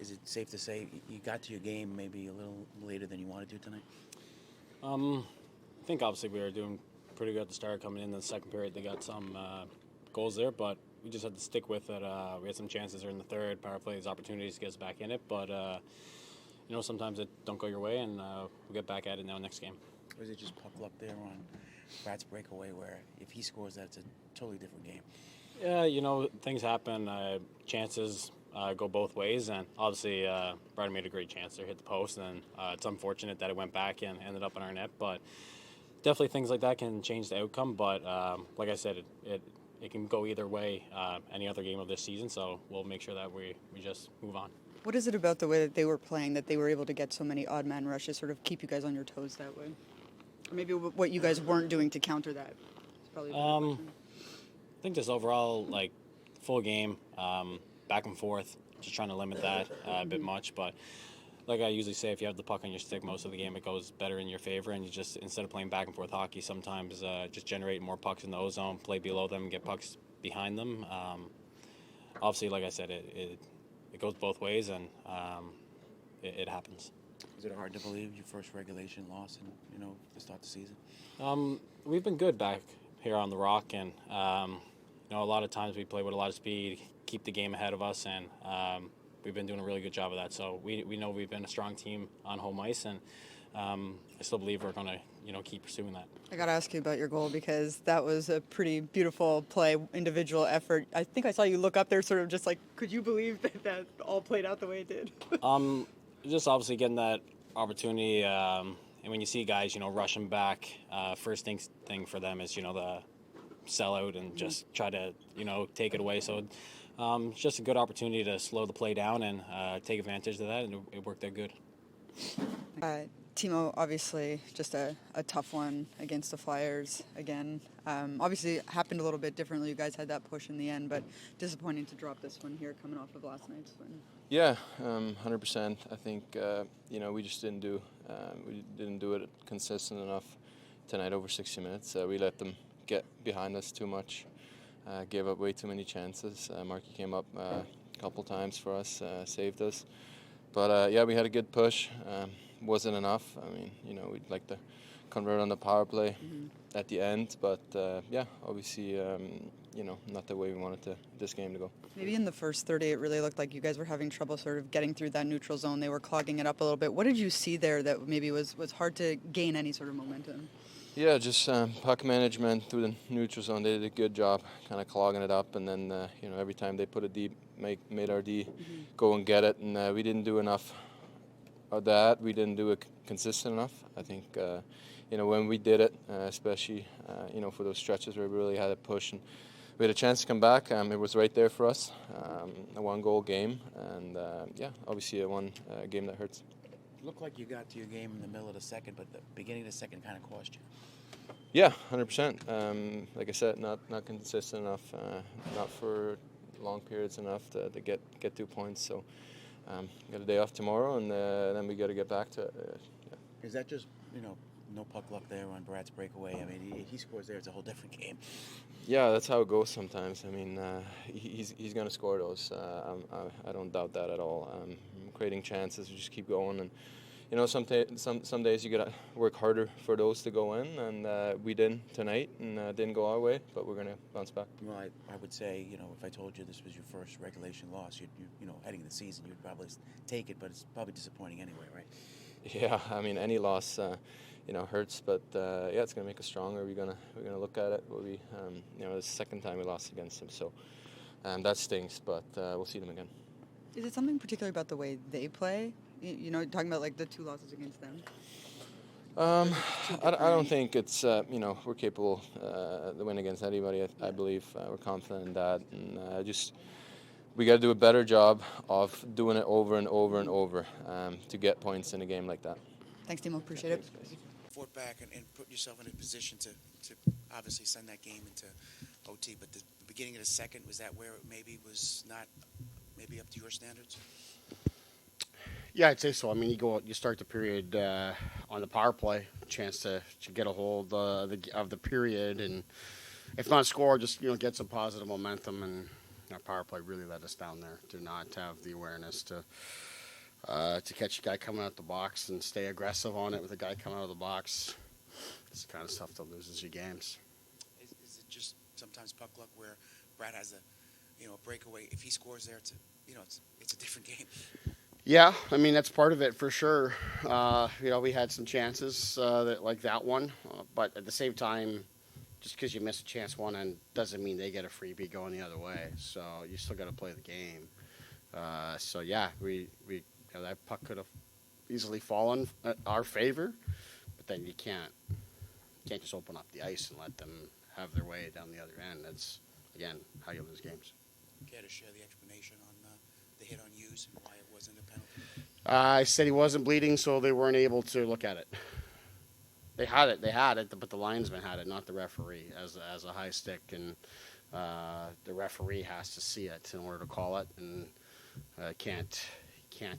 Is it safe to say you got to your game maybe a little later than you wanted to tonight? I think obviously we were doing pretty good at the start. Coming in the second period, they got some goals there, but we just had to stick with it. We had some chances there in the third power plays, opportunities to get us back in it, but sometimes it don't go your way, and we'll get back at it now next game. Or is it just puck luck there on Brad's breakaway, where if he scores that, it's a totally different game? Yeah, things happen. Chances go both ways, and obviously Brad made a great chance there, hit the post, and it's unfortunate that it went back and ended up in our net, but definitely things like that can change the outcome. But like I said, it can go either way any other game of this season, so we'll make sure that we just move on. What is it about the way that they were playing that they were able to get so many odd man rushes, sort of keep you guys on your toes that way? Or maybe what you guys weren't doing to counter that? It's probably a better question. I think just overall, full game, back and forth, just trying to limit that a bit much. But like I usually say, if you have the puck on your stick most of the game, it goes better in your favor. And you just, instead of playing back and forth hockey, sometimes just generate more pucks in the O-zone, play below them, and get pucks behind them. Obviously, like I said, it goes both ways, and it happens. Is it hard to believe your first regulation loss in to start the season? We've been good back here on the Rock, and a lot of times we play with a lot of speed, keep the game ahead of us, and we've been doing a really good job of that. So we know we've been a strong team on home ice, and I still believe we're going to keep pursuing that. I got to ask you about your goal because that was a pretty beautiful play, individual effort. I think I saw you look up there sort of just like, could you believe that all played out the way it did? Just obviously getting that opportunity, and when you see guys, rushing back, first thing for them is, the sell out and just try to, take it away. So it's just a good opportunity to slow the play down and take advantage of that, and it worked out good. Timo, obviously just a tough one against the Flyers again. Obviously it happened a little bit differently. You guys had that push in the end, but disappointing to drop this one here coming off of last night's win. Yeah, 100%. I think we just didn't do it consistent enough tonight over 60 minutes. We let them get behind us too much. Gave up way too many chances. Markey came up a couple times for us, saved us. But we had a good push. Wasn't enough. I mean, we'd like to convert on the power play at the end, but obviously, not the way we wanted this game to go. Maybe in the first 30, it really looked like you guys were having trouble sort of getting through that neutral zone. They were clogging it up a little bit. What did you see there that maybe was hard to gain any sort of momentum? Yeah, just puck management through the neutral zone. They did a good job kind of clogging it up, and then, every time they put it deep, made our D go and get it, and we didn't do enough of that. We didn't do it consistent enough. I think, when we did it, especially, for those stretches where we really had a push and we had a chance to come back, it was right there for us. A one-goal game, and, obviously a one game that hurts. It looked like you got to your game in the middle of the second, but the beginning of the second kind of cost you. Yeah, 100%. Like I said, not consistent enough, not for long periods enough to get 2 points. So got a day off tomorrow, and then we got to get back to it. Is that just no puck luck there on Brad's breakaway? I mean, if he scores there, it's a whole different game. Yeah, that's how it goes sometimes. I mean, he's going to score those. I don't doubt that at all. Creating chances, we just keep going, and some days you got to work harder for those to go in, and we didn't tonight, and didn't go our way, but we're going to bounce back. Well, I would say, if I told you this was your first regulation loss, you'd heading into the season, you'd probably take it, but it's probably disappointing anyway, right? Yeah, I mean, any loss, hurts, but it's going to make us stronger. We're gonna look at it. We'll be, the second time we lost against them, so that stings, but we'll see them again. Is it something particular about the way they play? Talking about like the 2 losses against them. I don't think it's we're capable to win against anybody. I believe we're confident in that, and we got to do a better job of doing it over and over and over to get points in a game like that. Thanks, Timo. Appreciate it. Fought back and put yourself in a position to obviously send that game into OT, but the beginning of the second, was that where it maybe was not maybe up to your standards? Yeah, I'd say so. I mean, you start the period on the power play, chance to get a hold of the period, and if not score, just get some positive momentum. And that power play really let us down there. To not have the awareness to to catch a guy coming out the box and stay aggressive on it with a guy coming out of the box. It's the kind of stuff that loses you games. Is it just sometimes puck luck where Brad has a breakaway? If he scores there, it's a different game. Yeah, I mean that's part of it for sure. We had some chances like that one, but at the same time, just because you miss a chance one and doesn't mean they get a freebie going the other way. So you still got to play the game. We that puck could have easily fallen our favor, but then you can't just open up the ice and let them have their way down the other end. That's again how you lose games. Care to share the explanation on the hit on Hughes and why it wasn't a penalty? I said he wasn't bleeding, so they weren't able to look at it. They had it, but the linesman had it, not the referee, as a high stick, and the referee has to see it in order to call it, and can't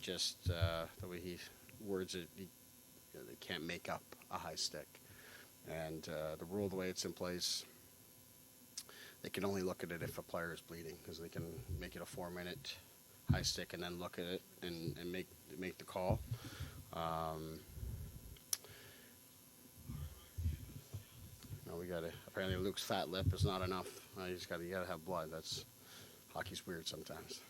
just the way he words it, they can't make up a high stick, and the rule the way it's in place, they can only look at it if a player is bleeding, because they can make it a 4-minute high stick and then look at it and make the call. We got to. Apparently, Luke's fat lip is not enough. You got to have blood. That's hockey's weird sometimes.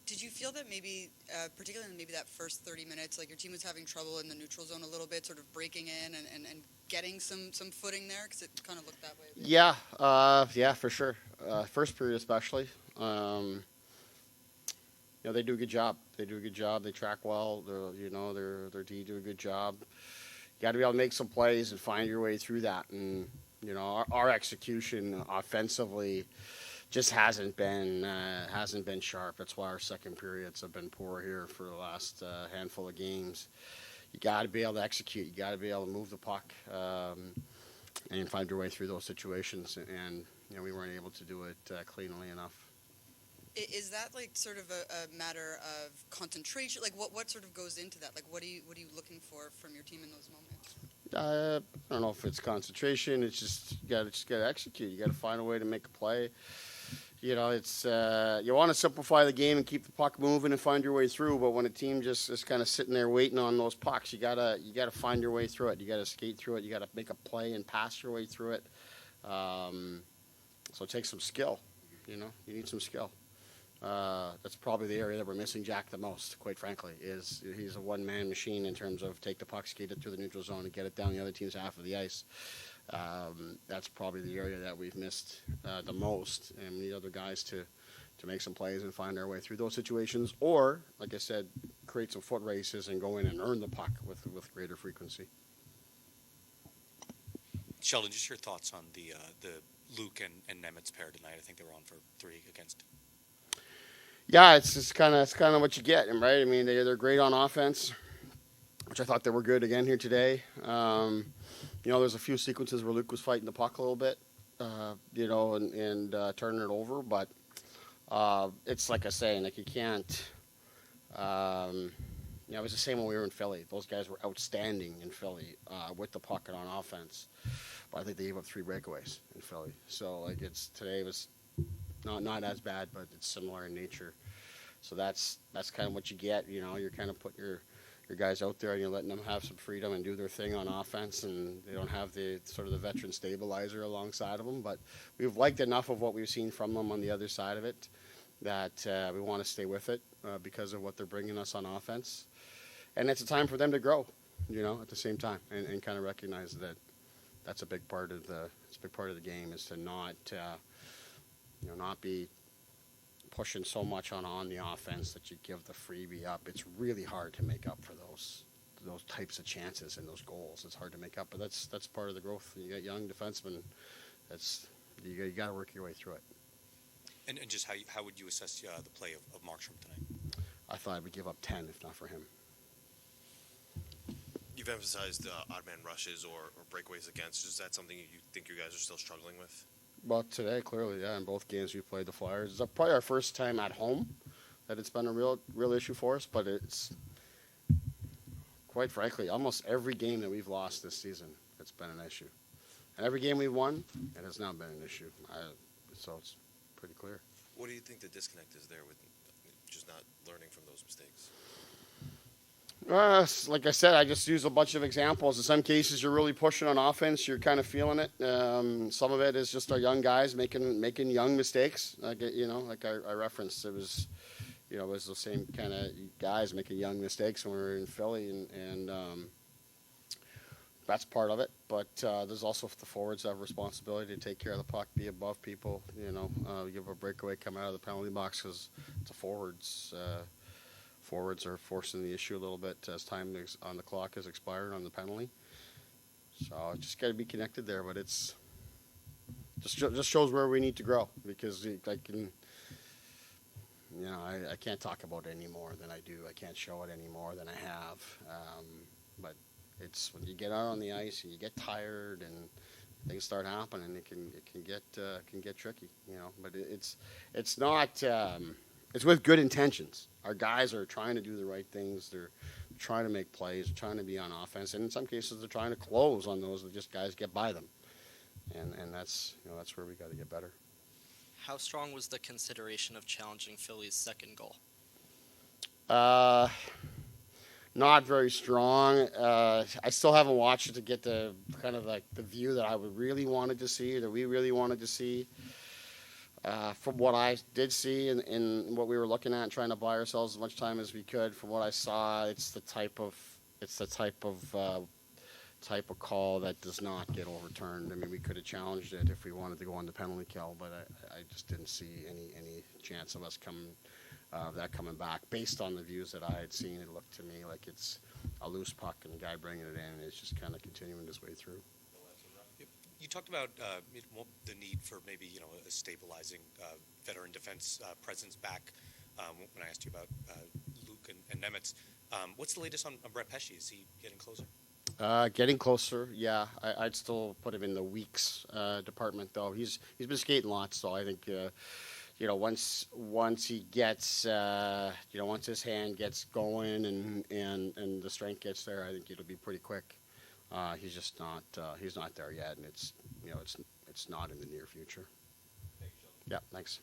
Did you feel that maybe, particularly in maybe that first 30 minutes, like your team was having trouble in the neutral zone a little bit, sort of breaking in and getting some footing there? Because it kind of looked that way. Yeah, for sure. First period especially. They do a good job. They track well. Their D do a good job. You got to be able to make some plays and find your way through that. And our execution offensively just hasn't been sharp. That's why our second periods have been poor here for the last handful of games. You got to be able to execute. You got to be able to move the puck and find your way through those situations. And we weren't able to do it cleanly enough. Is that like sort of a matter of concentration? Like what sort of goes into that? Like what are you looking for from your team in those moments? I don't know if it's concentration. It's just you got to execute. You got to find a way to make a play. It's you want to simplify the game and keep the puck moving and find your way through. But when a team just is kind of sitting there waiting on those pucks, you gotta find your way through it. You got to skate through it. You got to make a play and pass your way through it. So it takes some skill. You need some skill. That's probably the area that we're missing Jack the most, quite frankly, is he's a one-man machine in terms of take the puck, skate it through the neutral zone, and get it down the other team's half of the ice. That's probably the area that we've missed the most, and we need other guys to make some plays and find our way through those situations, or, like I said, create some foot races and go in and earn the puck with greater frequency. Sheldon, just your thoughts on the Luke and Nemitz pair tonight. I think they were on for 3 against. Yeah, it's kind of what you get, right? I mean, they're great on offense, which I thought they were good again here today. There's a few sequences where Luke was fighting the puck a little bit, and turning it over. But it's like I say, like you can't. It was the same when we were in Philly. Those guys were outstanding in Philly with the puck and on offense. But I think they gave up 3 breakaways in Philly. So today was. Not as bad, but it's similar in nature. So that's kind of what you get. You're kind of putting your guys out there and you're letting them have some freedom and do their thing on offense, and they don't have the sort of the veteran stabilizer alongside of them. But we've liked enough of what we've seen from them on the other side of it that we want to stay with it because of what they're bringing us on offense. And it's a time for them to grow, at the same time, and kind of recognize that that's a big part of the game is to not be pushing so much on the offense that you give the freebie up. It's really hard to make up for those types of chances and those goals. It's hard to make up, but that's part of the growth. You got young defensemen. You got to work your way through it. And just how would you assess the play of Markstrom tonight? I thought I would give up 10 if not for him. You've emphasized odd man rushes or breakaways against. Is that something you think you guys are still struggling with? Well, today, clearly, yeah. In both games we played the Flyers. It's probably our first time at home that it's been a real issue for us, but it's, quite frankly, almost every game that we've lost this season, it's been an issue. And every game we've won, it has not been an issue. So it's pretty clear. What do you think the disconnect is there with just not learning from those mistakes? Like I said, I just use a bunch of examples. In some cases, you're really pushing on offense. You're kind of feeling it. Some of it is just our young guys making young mistakes. Like I referenced, it was the same kind of guys making young mistakes when we were in Philly, and that's part of it. But there's also the forwards that have responsibility to take care of the puck, be above people. Give a breakaway, come out of the penalty box because it's a forwards. Forwards are forcing the issue a little bit as time on the clock has expired on the penalty. So just got to be connected there, but it's just shows where we need to grow because I can't talk about it any more than I do. I can't show it any more than I have. But it's when you get out on the ice and you get tired and things start happening, it can get tricky, But it's not. It's with good intentions. Our guys are trying to do the right things. They're trying to make plays, trying to be on offense, and in some cases, they're trying to close on those that just guys get by them. And that's where we got to get better. How strong was the consideration of challenging Philly's second goal? Not very strong. I still haven't watched it to get the kind of like the view that I would really wanted to see, that we really wanted to see. From what I did see and what we were looking at and trying to buy ourselves as much time as we could, from what I saw, it's the type of call that does not get overturned. I mean, we could have challenged it if we wanted to go on the penalty kill, but I just didn't see any chance of us coming back. Based on the views that I had seen, it looked to me like it's a loose puck and the guy bringing it in, and it's just kind of continuing his way through. You talked about the need for maybe a stabilizing veteran defense presence back when I asked you about Luke and Nemitz. What's the latest on Brett Pesce? Is he getting closer? Getting closer, yeah. I'd still put him in the weeks department, though. He's been skating lots, so I think once he gets once his hand gets going and the strength gets there, I think it'll be pretty quick. He's just not. He's not there yet, and it's not in the near future. Thank you, Sheldon. Yeah, thanks.